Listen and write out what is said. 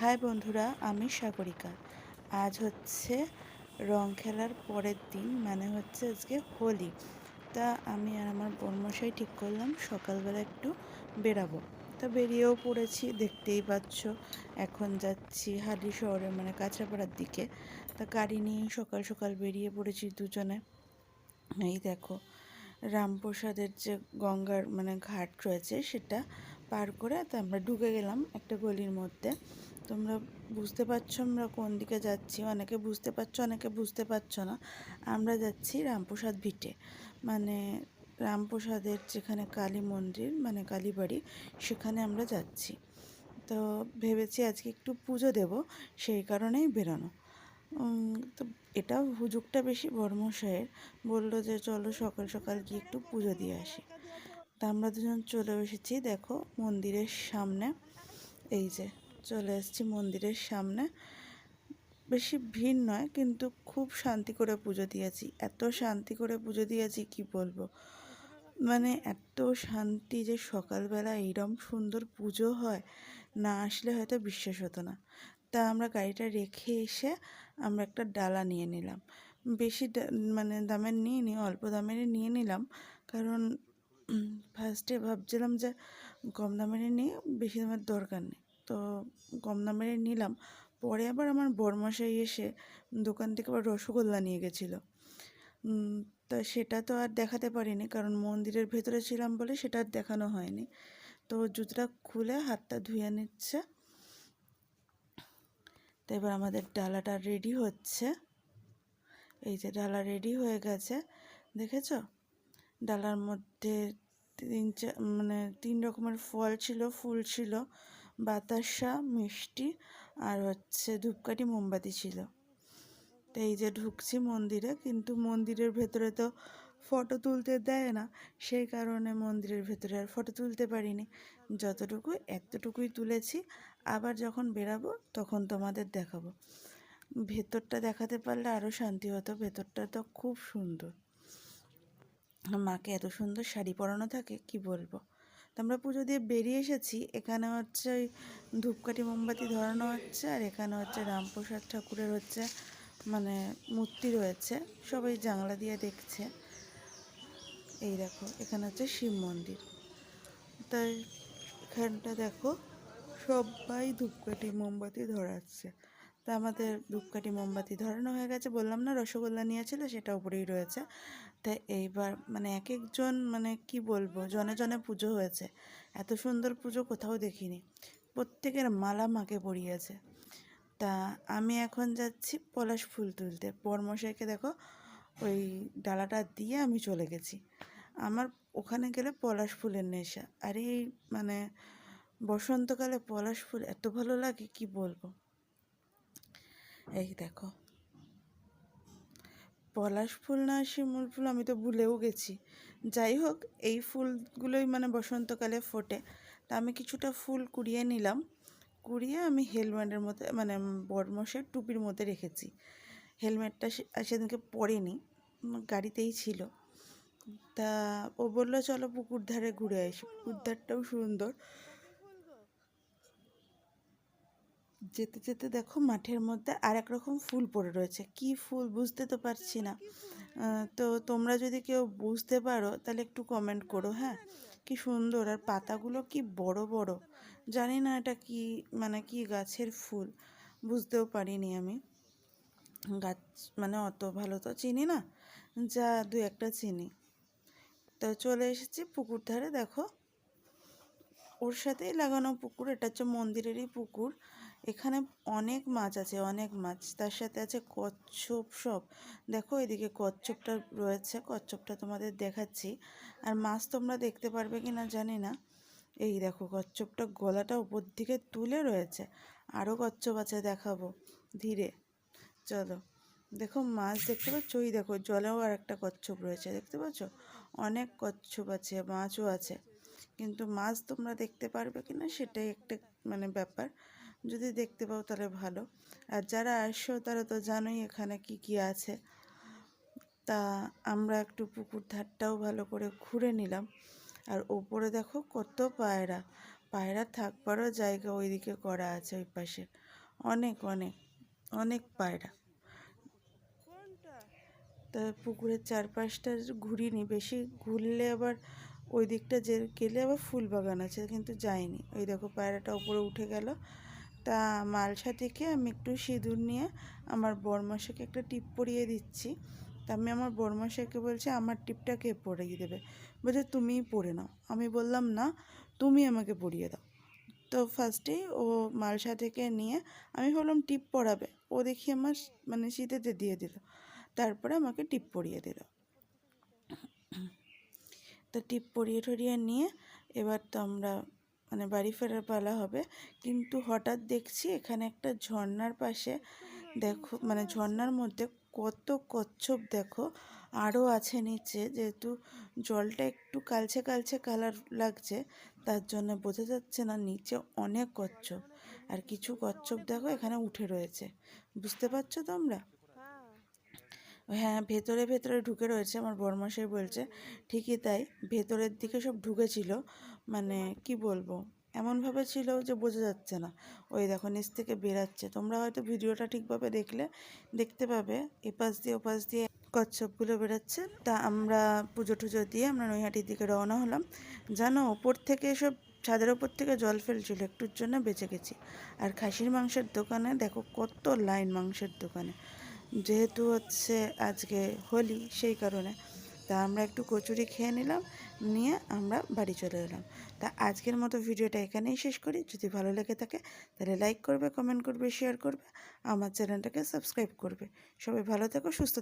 High বন্ধুরা, আমি সাগরিকা। আজ হচ্ছে রং খেলার পরের দিন, মানে হচ্ছে আজকে হোলি। তা আমি আর আমার বরমশাই ঠিক করলাম সকালবেলা একটু বেরাবো। তা বেরিয়েও পড়েছি, দেখতেই পাচ্ছ। এখন যাচ্ছি হালি শহরে, মানে কাঁচরাপাড়ার দিকে। তা গাড়ি নিয়ে সকাল সকাল বেরিয়ে পড়েছি দুজনে। এই দেখো, রামপ্রসাদের যে গঙ্গার মানে ঘাট রয়েছে সেটা পার করে তা আমরা ঢুকে গেলাম একটা গলির মধ্যে। তোমরা বুঝতে পারছো আমরা কোন দিকে যাচ্ছি? অনেকে বুঝতে পারছো, অনেকে বুঝতে পারছো না। আমরা যাচ্ছি রামপ্রসাদ ভিটে, মানে রামপ্রসাদের যেখানে কালী মন্দির, মানে কালীবাড়ি, সেখানে আমরা যাচ্ছি। তো ভেবেছি আজকে একটু পুজো দেব, সেই কারণেই বেরোনো। তো এটা হুজুগটা বেশি বড়মশাইয়ের। বললো যে চলো সকাল সকাল গিয়ে একটু পুজো দিয়ে আসি। তা আমরা দুজন চলে এসেছি, দেখো মন্দিরের সামনে। এই যে চলে এসেছি মন্দিরের সামনে। বেশি ভিড় নয়, কিন্তু খুব শান্তি করে পুজো দিয়েছি। এত শান্তি করে পুজো দিয়েছি কি বলবো, মানে এত শান্তি যে সকালবেলা এইরকম সুন্দর পুজো হয়, না আসলে হয়তো বিশ্বাস হতো না। তা আমরা গাড়িটা রেখে এসে আমরা একটা ডালা নিয়ে নিলাম। বেশি মানে দামের নিইনি, অল্প দামেরই নিয়ে নিলাম। কারণ ফার্স্টে ভাবছিলাম যে কম দামেরই নিয়ে, বেশি দামের দরকার নেই। তো কম দামেরই নিলাম। পরে আবার আমার বরমশাই এসে দোকান থেকে আবার রসগোল্লা নিয়ে গেছিলো। তা সেটা তো আর দেখাতে পারিনি, কারণ মন্দিরের ভেতরে ছিলাম বলে সেটা আর দেখানো হয়নি। তো জুতোটা খুলে হাতটা ধুয়ে নিচ্ছে। তো এবার আমাদের ডালাটা রেডি হচ্ছে। এই যে ডালা রেডি হয়ে গেছে, দেখেছো? ডালার মধ্যে মানে 3 রকমের ফল ছিল, ফুল ছিল, বাতাসা, মিষ্টি, আর হচ্ছে ধূপকাঠি, মোমবাতি ছিল। তো এই যে ঢুকছি মন্দিরে, কিন্তু মন্দিরের ভেতরে তো ফটো তুলতে দেয় না, সেই কারণে মন্দিরের ভেতরে আর ফটো তুলতে পারিনি। যতটুকু এতটুকুই তুলেছি। আবার যখন বেরাবো তখন তোমাদের দেখাবো। ভেতরটা দেখাতে পারলে আরও শান্তি হতো। ভেতরটা তো খুব সুন্দর, মাকে এত সুন্দর শাড়ি পরানো থাকে কি বলবো। তো আমরা পুজো দিয়ে বেরিয়ে এসেছি। এখানে হচ্ছে ওই ধূপকাঠি মোমবাতি ধরানো হচ্ছে, আর এখানে হচ্ছে রামপ্রসাদ ঠাকুরের হচ্ছে মানে মূর্তি রয়েছে, সবাই জানলা দিয়ে দেখছে। এই দেখো, এখানে হচ্ছে শিব মন্দির। তাই এখানটা দেখো সবাই ধূপকাঠি মোমবাতি ধরাচ্ছে। তা আমাদের ধূপকাঠি মোমবাতি ধরানো হয়ে গেছে। বললাম না রসগোল্লা নিয়েছিল, সেটা উপরেই রয়েছে। তাই এইবার মানে এক একজন, মানে কি বলবো, জনে জনে পুজো হয়েছে। এত সুন্দর পুজো কোথাও দেখিনি। প্রত্যেকের মালা মাকে পরিয়েছে। তা আমি এখন যাচ্ছি পলাশ ফুল তুলতে। বরমশাইকে দেখো ওই ডালাটা দিয়ে আমি চলে গেছি। আমার ওখানে গেলে পলাশ ফুলের নেশা। আর এই মানে বসন্তকালে পলাশ ফুল এত ভালো লাগে কি বলবো। এই দেখো, পলাশ ফুল না শিমুল ফুল আমি তো ভুলেও গেছি। যাই হোক, এই ফুলগুলোই মানে বসন্তকালে ফোটে। তা আমি কিছুটা ফুল কুড়িয়ে নিলাম। কুড়িয়ে আমি হেলমেটের মধ্যে, মানে বরমশাইয়ের টুপির মধ্যে রেখেছি। হেলমেটটা সেদিনকে পরেনি, গাড়িতেই ছিল। তা ও বললো চলো পুকুর ধারে ঘুরে আসি। পুকুর ধারটাও সুন্দর। যেতে যেতে দেখো মাঠের মধ্যে আর এক রকম ফুল পড়ে রয়েছে। কি ফুল বুঝতে তো পারছি না। তো তোমরা যদি কেউ বুঝতে পারো তাহলে একটু কমেন্ট করো। হ্যাঁ, কি সুন্দর, আর পাতাগুলো কি বড় বড়। জানি না এটা কি, মানে কি গাছের ফুল, বুঝতেও পারিনি আমি। গাছ মানে অত ভালো তো চিনি না, যা দু একটা চিনি। তো চলে এসেছি পুকুর ধারে। দেখো ওর সাথেই লাগানো পুকুর, এটা হচ্ছে মন্দিরেরই পুকুর। এখানে অনেক মাছ আছে, অনেক মাছ। তার সাথে আছে কচ্ছপ সব। দেখো এদিকে কচ্ছপটা রয়েছে, কচ্ছপটা তোমাদের দেখাচ্ছি। আর মাছ তোমরা দেখতে পারবে কি না জানি না। এই দেখো কচ্ছপটা গলাটা উপর দিকে তুলে রয়েছে। আরও কচ্ছপ আছে, দেখাবো ধীরে, চলো। দেখো মাছ দেখতে পাচ্ছ, ওই দেখো জলেও আর একটা কচ্ছপ রয়েছে, দেখতে পাচ্ছ? অনেক কচ্ছপ আছে, মাছও আছে। কিন্তু মাছ তোমরা দেখতে পারবে কি না সেটাই একটা মানে ব্যাপার। যদি দেখতে পাও তাহলে ভালো। আর যারা আসছো তারা তো জানোই এখানে কি কি আছে। তা আমরা একটু পুকুর ধারটাও ভালো করে ঘুরে নিলাম। আর ওপরে দেখো কত পায়রা। পায়রা থাকবারও জায়গা ওইদিকে করা আছে, ওই পাশে অনেক অনেক অনেক পায়রা। তা পুকুরের চারপাশটা ঘুরিনি, বেশি ঘুরলে আবার ওই দিকটা যে গেলে আবার ফুল বাগান আছে, কিন্তু যাইনি। ওই দেখো পায়রাটা উপরে উঠে গেল। তা মালসা থেকে আমি একটু সিঁদুর নিয়ে আমার বরমশাইকে একটা টিপ পরিয়ে দিচ্ছি। তা আমি আমার বরমশাইকে বলছি আমার টিপটা কে পরিয়ে দেবে, বলছে তুমিই পরে নাও। আমি বললাম না, তুমি আমাকে পরিয়ে দাও। তো ফার্স্টেই ও মালসা থেকে নিয়ে, আমি ভাবলাম টিপ পরাবে, ও দেখি আমার মানে শীতেতে দিয়ে দিল, তারপরে আমাকে টিপ পরিয়ে দিল। তো টিপ পরিয়ে টরিয়ে নিয়ে এবার তো আমরা মানে বাড়ি ফেরার পালা হবে। কিন্তু হঠাৎ দেখছি এখানে একটা ঝর্ণার পাশে, দেখো মানে ঝর্ণার মধ্যে কত কচ্ছপ, দেখো আরও আছে নিচে, যেহেতু জলটা একটু কালচে কালচে কালার লাগছে তার জন্য বোঝা যাচ্ছে না নিচে অনেক কচ্ছপ। আর কিছু কচ্ছপ দেখো এখানে উঠে রয়েছে, বুঝতে পারছো তোমরা? হ্যাঁ, ভেতরে ভেতরে ঢুকে রয়েছে। আমার বরমশাই বলছে ঠিকই তাই, ভেতরের দিকে সব ঢুকেছিল, মানে কি বলবো, এমনভাবে ছিল যে বোঝা যাচ্ছে না। ওই দেখো নিচ থেকে বেরাচ্ছে, তোমরা হয়তো ভিডিওটা ঠিকভাবে দেখলে দেখতে পাবে, এপাশ দিয়ে ওপাশ দিয়ে কচ্ছপগুলো বেরাচ্ছে। তা আমরা পুজো টুজো দিয়ে আমরা নৈহাটির দিকে রওনা হলাম। জানো, ওপর থেকে সব ছাদের ওপর থেকে জল ফেলছিল, একটুর জন্য বেঁচে গেছি। আর খাসির মাংসের দোকানে দেখো কত লাইন মাংসের দোকানে, যেহেতু হচ্ছে আজকে হোলি সেই কারণে। তা আমরা একটু কচুরি খেয়ে নিলাম, নিয়ে আমরা বাড়ি চলে এলাম। তা আজকের মতো ভিডিওটা এখানেই শেষ করি। যদি ভালো লেগে থাকে তাহলে লাইক করবে, কমেন্ট করবে, শেয়ার করবে, আমার চ্যানেলটাকে সাবস্ক্রাইব করবে। সবাই ভালো থেকো, সুস্থ থেকো।